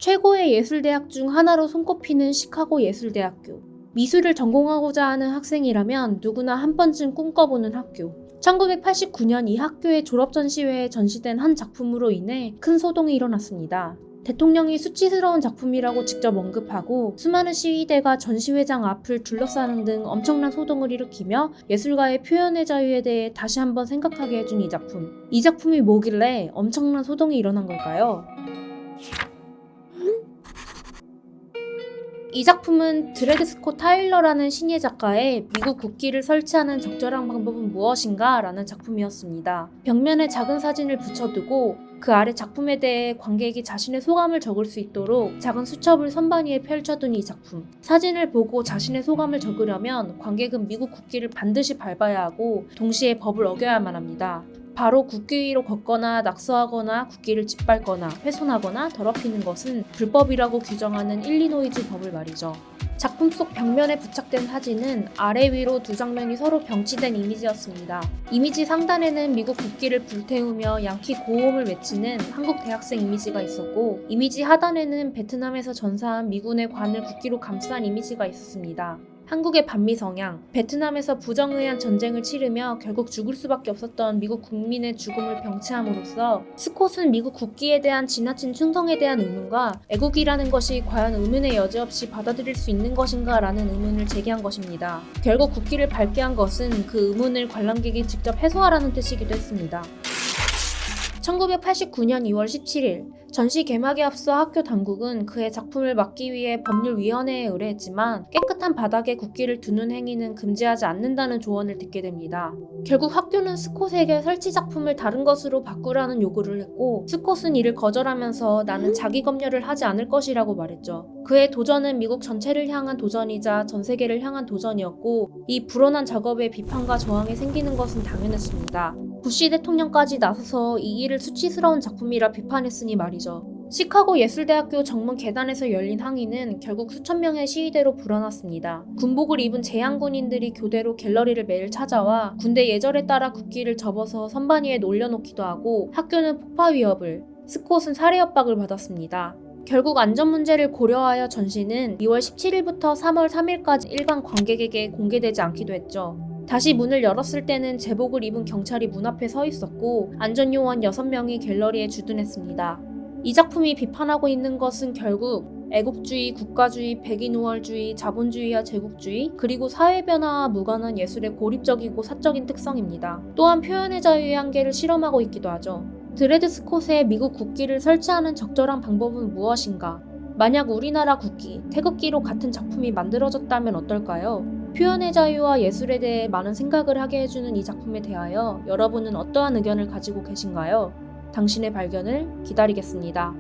최고의 예술대학 중 하나로 손꼽히는 시카고 예술대학교. 미술을 전공하고자 하는 학생이라면 누구나 한 번쯤 꿈꿔보는 학교. 1989년 이 학교의 졸업 전시회에 전시된 한 작품으로 인해 큰 소동이 일어났습니다. 대통령이 수치스러운 작품이라고 직접 언급하고 수많은 시위대가 전시회장 앞을 둘러싸는 등 엄청난 소동을 일으키며 예술가의 표현의 자유에 대해 다시 한번 생각하게 해준 이 작품. 이 작품이 뭐길래 엄청난 소동이 일어난 걸까요? 이 작품은 드레드 스콧 타일러라는 신예 작가의 미국 국기를 설치하는 적절한 방법은 무엇인가? 라는 작품이었습니다. 벽면에 작은 사진을 붙여두고 그 아래 작품에 대해 관객이 자신의 소감을 적을 수 있도록 작은 수첩을 선반 위에 펼쳐둔 이 작품. 사진을 보고 자신의 소감을 적으려면 관객은 미국 국기를 반드시 밟아야 하고 동시에 법을 어겨야만 합니다. 바로 국기 위로 걷거나 낙서하거나 국기를 짓밟거나 훼손하거나 더럽히는 것은 불법이라고 규정하는 일리노이주 법을 말이죠. 작품 속 벽면에 부착된 사진은 아래 위로 두 장면이 서로 병치된 이미지였습니다. 이미지 상단에는 미국 국기를 불태우며 양키 고음을 외치는 한국 대학생 이미지가 있었고, 이미지 하단에는 베트남에서 전사한 미군의 관을 국기로 감싼 이미지가 있었습니다. 한국의 반미 성향, 베트남에서 부정의한 전쟁을 치르며 결국 죽을 수밖에 없었던 미국 국민의 죽음을 병치함으로써 스콧은 미국 국기에 대한 지나친 충성에 대한 의문과 애국이라는 것이 과연 의문의 여지 없이 받아들일 수 있는 것인가 라는 의문을 제기한 것입니다. 결국 국기를 밟게 한 것은 그 의문을 관람객이 직접 해소하라는 뜻이기도 했습니다. 1989년 2월 17일 전시 개막에 앞서 학교 당국은 그의 작품을 막기 위해 법률위원회에 의뢰했지만 깨끗한 바닥에 국기를 두는 행위는 금지하지 않는다는 조언을 듣게 됩니다. 결국 학교는 스콧에게 설치 작품을 다른 것으로 바꾸라는 요구를 했고, 스콧은 이를 거절하면서 나는 자기 검열을 하지 않을 것이라고 말했죠. 그의 도전은 미국 전체를 향한 도전이자 전 세계를 향한 도전이었고, 이 불온한 작업에 비판과 저항이 생기는 것은 당연했습니다. 부시 대통령까지 나서서 이 일을 수치스러운 작품이라 비판했으니 말이죠. 시카고 예술대학교 정문 계단에서 열린 항의는 결국 수천 명의 시위대로 불어났습니다. 군복을 입은 재향군인들이 교대로 갤러리를 매일 찾아와 군대 예절에 따라 국기를 접어서 선반 위에 올려놓기도 하고, 학교는 폭파 위협을, 스콧은 살해 협박을 받았습니다. 결국 안전 문제를 고려하여 전시는 2월 17일부터 3월 3일까지 일반 관객에게 공개되지 않기도 했죠. 다시 문을 열었을 때는 제복을 입은 경찰이 문 앞에 서 있었고, 안전요원 6명이 갤러리에 주둔했습니다. 이 작품이 비판하고 있는 것은 결국 애국주의, 국가주의, 백인 우월주의, 자본주의와 제국주의, 그리고 사회변화와 무관한 예술의 고립적이고 사적인 특성입니다. 또한 표현의 자유의 한계를 실험하고 있기도 하죠. 드레드 스콧에 미국 국기를 설치하는 적절한 방법은 무엇인가? 만약 우리나라 국기, 태극기로 같은 작품이 만들어졌다면 어떨까요? 표현의 자유와 예술에 대해 많은 생각을 하게 해주는 이 작품에 대하여 여러분은 어떠한 의견을 가지고 계신가요? 당신의 발견을 기다리겠습니다.